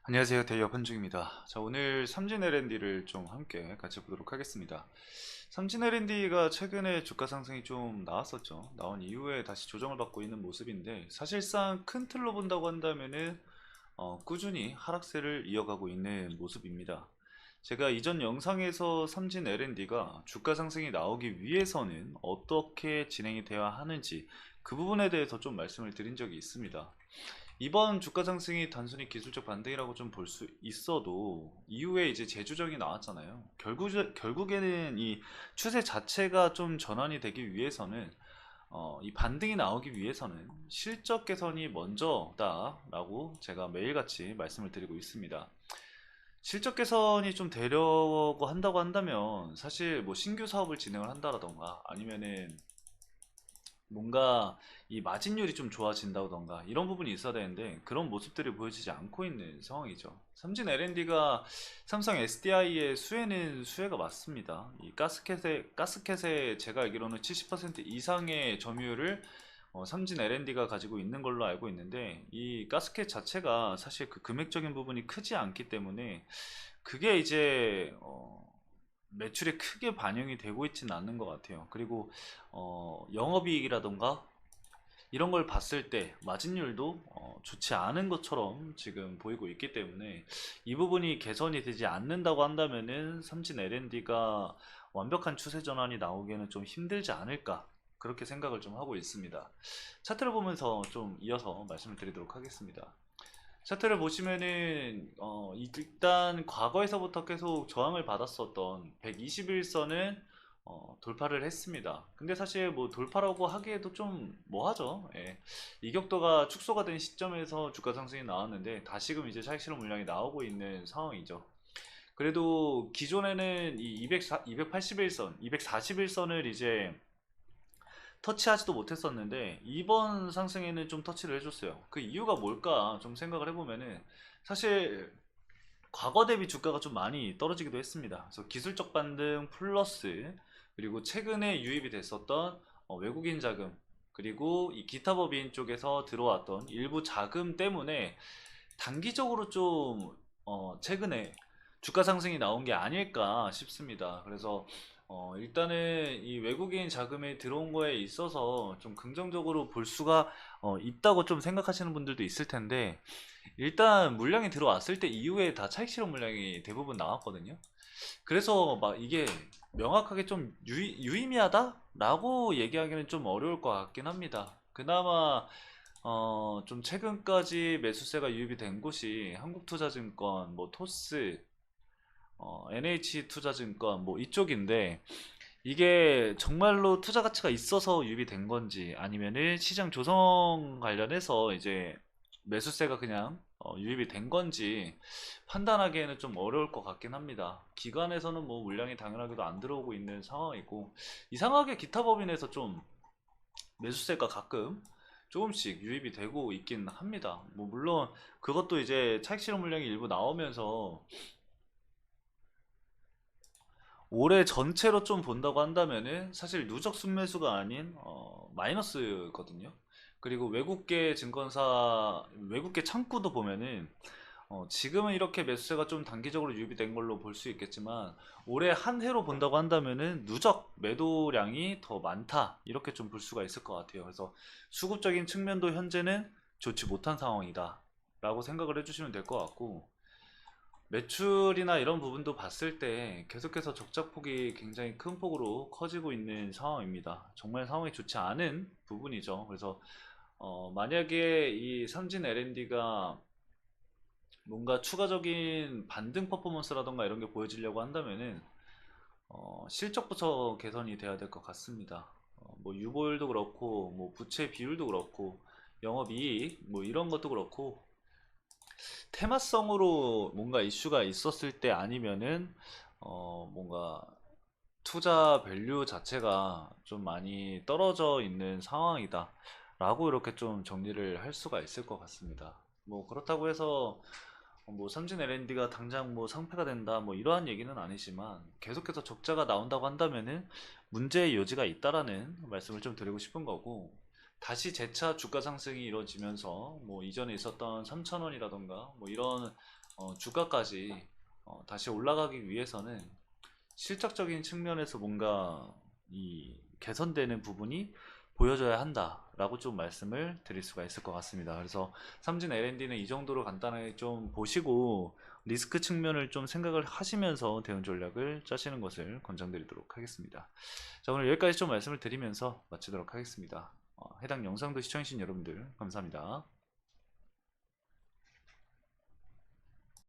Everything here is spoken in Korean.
안녕하세요. 대기업 한중입니다. 자, 오늘 삼진 L&D를 좀 함께 같이 보도록 하겠습니다. 삼진 L&D가 최근에 주가 상승이 좀 나왔었죠. 나온 이후에 다시 조정을 받고 있는 모습인데 사실상 큰 틀로 본다고 한다면은 꾸준히 하락세를 이어가고 있는 모습입니다. 제가 이전 영상에서 삼진 L&D가 주가 상승이 나오기 위해서는 어떻게 진행이 되어야 하는지 그 부분에 대해서 좀 말씀을 드린 적이 있습니다. 이번 주가 상승이 단순히 기술적 반등이라고 좀 볼 수 있어도 이후에 이제 재조정이 나왔잖아요. 결국에는 이 추세 자체가 좀 전환이 되기 위해서는 이 반등이 나오기 위해서는 실적 개선이 먼저다라고 제가 매일같이 말씀을 드리고 있습니다. 실적 개선이 좀 되려고 한다고 한다면 사실 뭐 신규 사업을 진행을 한다라던가 아니면은 뭔가 이 마진율이 좀 좋아진다던가 이런 부분이 있어야 되는데 그런 모습들이 보여지지 않고 있는 상황이죠. 삼진 L&D가 삼성 SDI의 수혜는 수혜가 맞습니다. 이 가스켓에 제가 알기로는 70% 이상의 점유율을 삼진 L&D가 가지고 있는 걸로 알고 있는데 이 가스켓 자체가 사실 그 금액적인 부분이 크지 않기 때문에 그게 이제 매출에 크게 반영이 되고 있지는 않는 것 같아요. 그리고 영업이익이라던가 이런 걸 봤을 때 마진율도 좋지 않은 것처럼 지금 보이고 있기 때문에 이 부분이 개선이 되지 않는다고 한다면은 삼진 L&D가 완벽한 추세 전환이 나오기에는 좀 힘들지 않을까 그렇게 생각을 좀 하고 있습니다. 차트를 보면서 좀 이어서 말씀을 드리도록 하겠습니다. 차트를 보시면은 일단 과거에서부터 계속 저항을 받았었던 121선은 돌파를 했습니다. 근데 사실 뭐 돌파라고 하기에도 좀 뭐하죠. 예. 이격도가 축소가 된 시점에서 주가 상승이 나왔는데 다시금 이제 차익 실현 물량이 나오고 있는 상황이죠. 그래도 기존에는 이 281선, 241선을 이제 터치하지도 못했었는데 이번 상승에는 좀 터치를 해줬어요. 그 이유가 뭘까 좀 생각을 해보면은 사실 과거 대비 주가가 좀 많이 떨어지기도 했습니다. 그래서 기술적 반등 플러스 그리고 최근에 유입이 됐었던 외국인 자금 그리고 이 기타 법인 쪽에서 들어왔던 일부 자금 때문에 단기적으로 좀 최근에 주가 상승이 나온 게 아닐까 싶습니다. 그래서 일단은 이 외국인 자금이 들어온 거에 있어서 좀 긍정적으로 볼 수가 있다고 좀 생각하시는 분들도 있을 텐데 일단 물량이 들어왔을 때 이후에 다 차익 실현 물량이 대부분 나왔거든요. 그래서 막 이게 명확하게 좀 유의미하다라고 얘기하기는 좀 어려울 것 같긴 합니다. 그나마 좀 최근까지 매수세가 유입이 된 곳이 한국투자증권, 뭐 토스, NH투자증권 뭐 이쪽인데 이게 정말로 투자 가치가 있어서 유입이 된 건지 아니면은 시장 조성 관련해서 이제 매수세가 그냥 유입이 된 건지 판단하기에는 좀 어려울 것 같긴 합니다. 기관에서는 뭐 물량이 당연하게도 안 들어오고 있는 상황이고 이상하게 기타 법인에서 좀 매수세가 가끔 조금씩 유입이 되고 있긴 합니다. 뭐 물론 그것도 이제 차익 실현 물량이 일부 나오면서 올해 전체로 좀 본다고 한다면은 사실 누적 순매수가 아닌 마이너스거든요. 그리고 외국계 증권사, 외국계 창구도 보면은 지금은 이렇게 매수세가 좀 단기적으로 유입이 된 걸로 볼 수 있겠지만 올해 한 해로 본다고 한다면은 누적 매도량이 더 많다 이렇게 좀 볼 수가 있을 것 같아요. 그래서 수급적인 측면도 현재는 좋지 못한 상황이다 라고 생각을 해주시면 될 것 같고 매출이나 이런 부분도 봤을 때 계속해서 적자폭이 굉장히 큰 폭으로 커지고 있는 상황입니다. 정말 상황이 좋지 않은 부분이죠. 그래서 만약에 이 삼진 L&D가 뭔가 추가적인 반등 퍼포먼스라던가 이런 게 보여지려고 한다면은 실적부터 개선이 돼야 될 것 같습니다. 뭐 유보율도 그렇고 뭐 부채 비율도 그렇고 영업이익 뭐 이런 것도 그렇고 테마성으로 뭔가 이슈가 있었을 때 아니면은 뭔가 투자 밸류 자체가 좀 많이 떨어져 있는 상황이다 라고 이렇게 좀 정리를 할 수가 있을 것 같습니다. 뭐 그렇다고 해서 뭐 삼진 L&D가 당장 뭐 상폐가 된다 뭐 이러한 얘기는 아니지만 계속해서 적자가 나온다고 한다면은 문제의 여지가 있다라는 말씀을 좀 드리고 싶은 거고 다시 재차 주가 상승이 이루어지면서 뭐 이전에 있었던 3,000원이라던가 뭐 이런 주가까지 다시 올라가기 위해서는 실적적인 측면에서 뭔가 이 개선되는 부분이 보여져야 한다라고 좀 말씀을 드릴 수가 있을 것 같습니다. 그래서 삼진 L&D는 이 정도로 간단하게 좀 보시고 리스크 측면을 좀 생각을 하시면서 대응 전략을 짜시는 것을 권장드리도록 하겠습니다. 자, 오늘 여기까지 좀 말씀을 드리면서 마치도록 하겠습니다. 해당 영상도 시청해주신 여러분들 감사합니다.